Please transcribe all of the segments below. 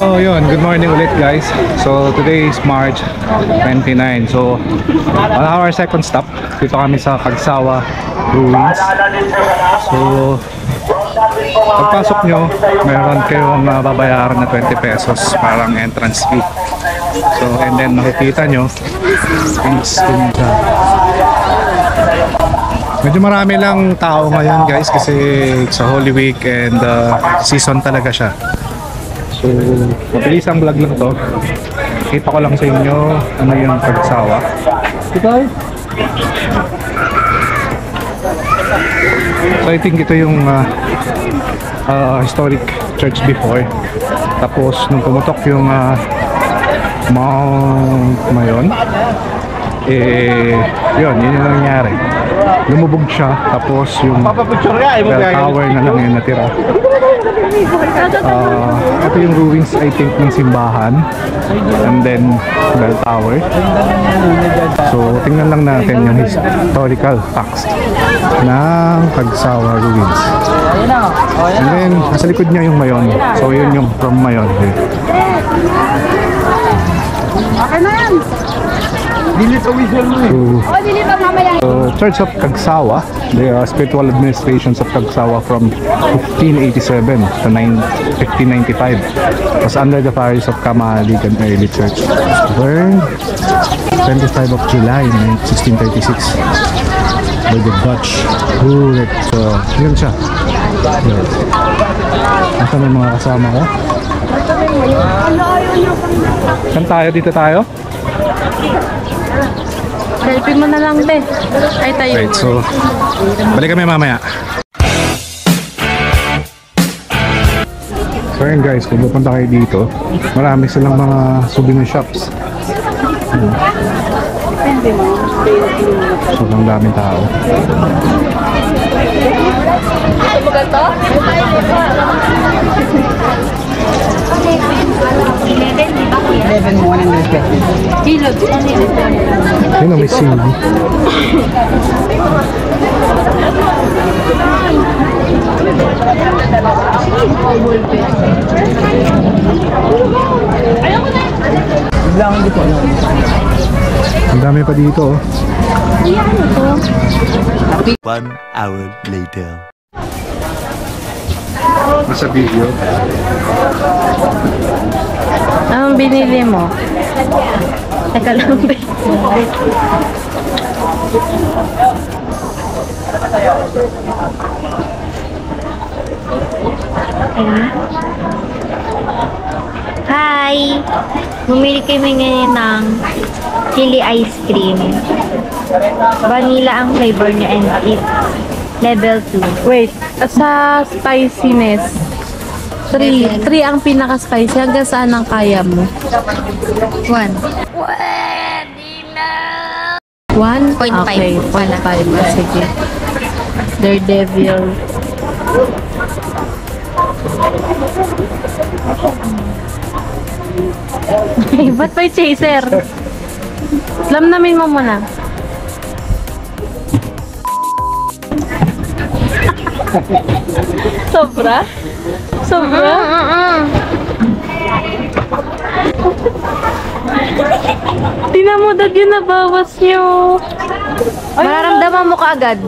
So yun, good morning ulit guys. So today is March 29. So on our second stop, dito kami sa Kagsawa Ruins. So pagpasok nyo, meron kayong babayaran na 20 pesos parang entrance fee. So and then makikita nyo is medyo marami lang tao ngayon guys kasi it's a Holy Week and season talaga siya. So mabilis ang vlog lang to. Kita ko lang sa inyo ano yung Kagsawa. So I think ito yung historic church before. Tapos nung pumutok yung Mount Mayon, yun yung nangyari. Lumubog siya, tapos yung bell tower na lang yung natira. Ito yung ruins I think ng simbahan, and then bell tower. So tingnan lang natin yung historical text ng Kagsawa Ruins. And then nasa likod niya yung Mayon, so yun yung from Mayon. Okay na yan. So, Church of Kagsawa, the spiritual administrations of Kagsawa from 1587 to 1595 was under the parishes of Kamahaligan Early Church. Burned 25 of July 1636 by the Dutch rule. So, yun siya. Asa may mga kasama ko? Saan tayo? Dito tayo? Selfie mo na lang, be. Ay, tayo. Right, so balik kami mamaya. So yun guys, kung pupunta kayo dito, marami silang mga souvenir shops. So ang daming tao. Ay, magato? 11, di ba kuya? 11, 150. Kilo, Yun o, may CD. Ang dami pa dito oh. One hour later. Nasa video. Anong binili mo? Teka lang, be. Hi! Bumili kami ngayon ng chili ice cream. Vanilla ang flavor niya and it's level 2. Wait, sa spiciness, 3 ang pinaka-spicy. Hanggang saan ang kaya mo? 1. 1? 0.5 Okay, pala. 0.5. Sige. Daredevil. Ba't may chaser? Slam namin mo muna. Sobra? Sobra? Tingnan mo, dad, yun nabawas nyo. Mararamdaman mo kaagad.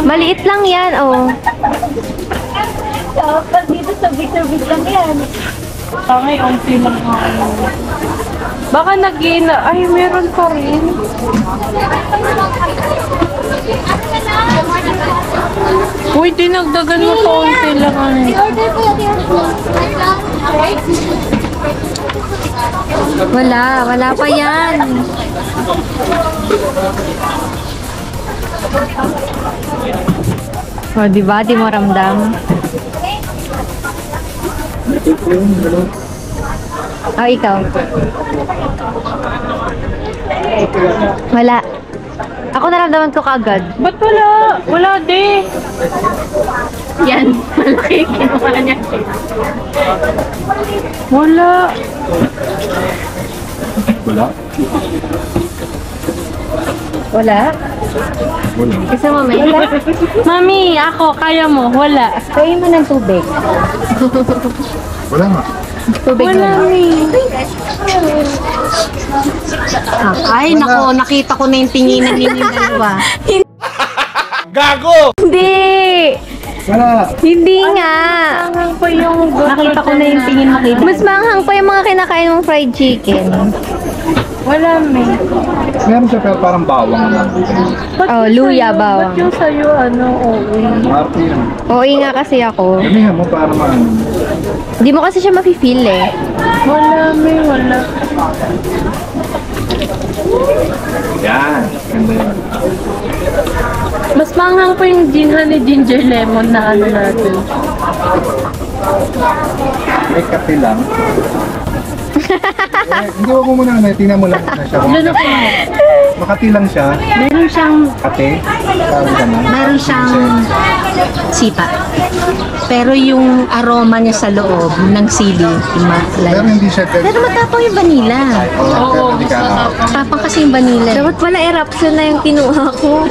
Maliit lang yan, oh. Pag dito sa bit lang yan. Tangay, onti lang ako. Baka nag-iina. Ay, meron pa rin. Uy, dinagdagan mo pa onti lang. Wala pa yan. O, diba? Di mo ramdam. O, ikaw. Wala. Ako naramdaman ko kaagad. Ba't wala? Wala, de. Yan. Malaki. Kinuha niya. Wala. Wala? Wala? Wala. Kasi mo, may wala. Mami, ako, kaya mo. Wala. Kaya mo ng tubig. Wala nga. tubig Wala, nun. may. Ay, nako, nakita ko na yung tinginan ninyong dalawa. Hindi! Wala. Hindi nga! Ang pa yung Nakita ko na yung tingin mo kay Mas manghang pa yung mga kinakain mong fried chicken. Wala, may. Meron siya pero parang bawang lang. Oh, luya, bawang. Ba't yung sa'yo, okay? Marty yun. Oo nga kasi ako. Damihan mo para man. Hindi mo kasi siya mafe-feel eh. Wala, may. Wala. Yan. Ganda yan. Mas manghang pa yung gin honey ginger lemon na ano natin. May kape lang. Hindi mo muna na, tingnan mo lang na siya. Ano pa? Makati lang siya. Meron siyang, Kate. Parang gano'n. meron siyang sipa. Pero yung aroma niya sa loob ng sili, Pero malala. hindi siya Pero matapang yung vanilla. Oo, hindi ka. Matapang kasi yung vanilla. Dapat pala eruption na yung kinuha ko.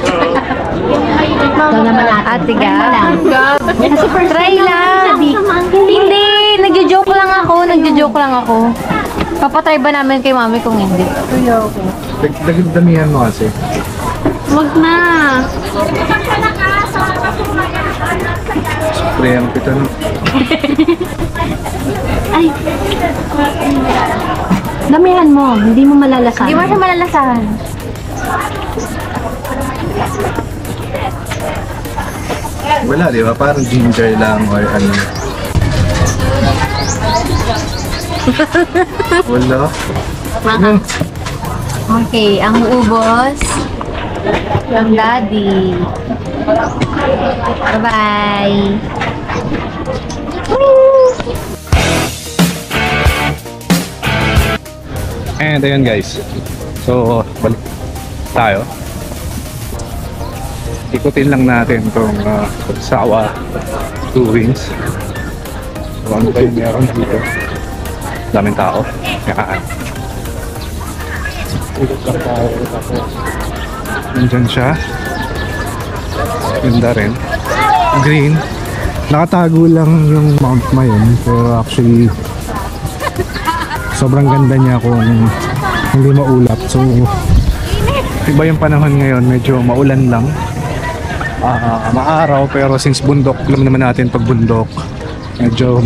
Ito naman natin. Ate Gab. Kasi first Try lang. Hindi! Nagjo-joke lang ako. Nagjo-joke lang ako. Papatry ba namin kay mami kung hindi? Damihan mo kasi. Wag na. Spray ang pito no. Damihan mo, hindi mo malalasan. Hindi mo siya malalasahan. Wala, di ba? Parang ginger lang or ano. Wala. Okay, ang ubos. Ang daddy. Bye-bye. And ayun guys. So, balik tayo. Ikutin lang natin itong Sawa Two Wings. So, ano ba yung meron dito? Daming tao. Yan. Ikot lang tayo. Tapos, nandyan siya. Ganda rin. Green. Nakatago lang yung Mount Mayon. Pero actually, sobrang ganda niya kung hindi maulap. So, iba yung panahon ngayon. Medyo maulan lang. Maaraw pero since bundok, alam naman natin pag bundok medyo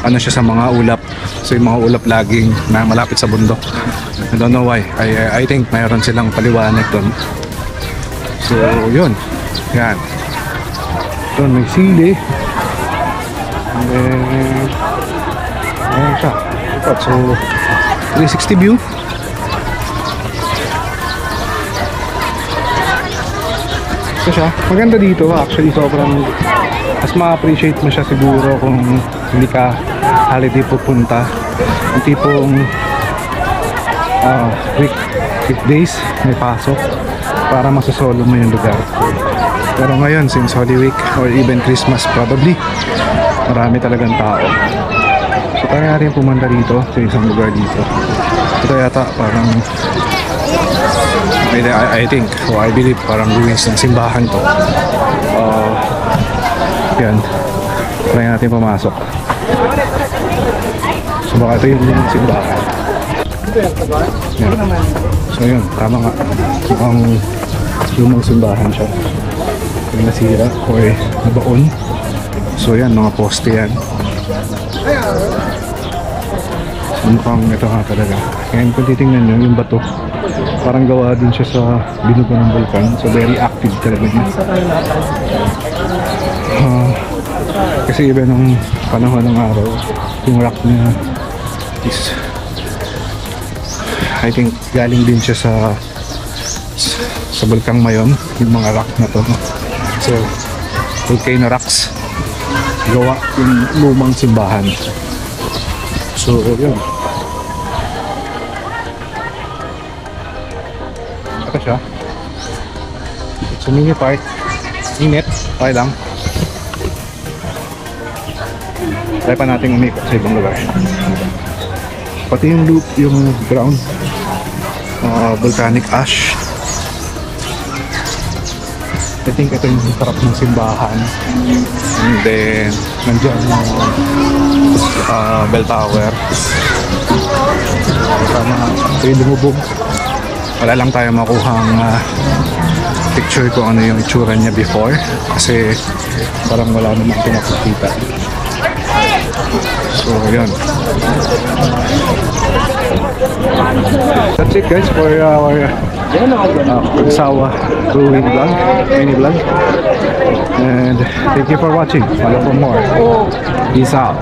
ano siya sa mga ulap, so yung mga ulap laging na malapit sa bundok. I don't know why. I think mayroon silang paliwanag doon. So yun, yan doon may sili and then ayan siya. So 360 view. Ito siya. Maganda dito. Actually, sobrang mas ma-appreciate mo siya siguro kung hindi ka holiday pupunta. Yung tipong weekdays may pasok para masasolo mo yung lugar. Pero ngayon, since Holy Week or even Christmas probably, marami talagang tao. So, kaya rin pumunta dito sa isang lugar dito. Ito yata parang I think, or I believe parang ruins ng simbahan to. Yan. Try natin pumasok. So baka ito yung simbahan. Yan. So yun, tama nga. Mukhang lumang simbahan siya. Yung nasira or nabaon. So yan, mga poste yan. So, mukhang ito nga talaga. Kaya kung titingnan nyo, yung bato parang gawa din siya sa binuga ng vulkan. So very active talaga niya. Kasi iba nung panahon ng araw, yung rock niya is I think galing din siya sa bulkang Mayon, yung mga rock na to. So volcano rocks gawa yung lumang simbahan. So yun. Ito siya. It's a mini park. Init. Okay lang. Try pa natin umikot sa ibang lugar. Pati yung loop, yung ground. Volcanic ash. think ito yung sarap ng simbahan. And then, nandiyan yung bell tower. Sama, ito yung lumubog. Wala lang tayo makuhang picture kung ano yung itsura niya before. Kasi parang wala namang pinapakita. So, yun. That's it guys for our Kagsawa Ruin vlog, mini vlog. And thank you for watching. Follow for more. Peace out.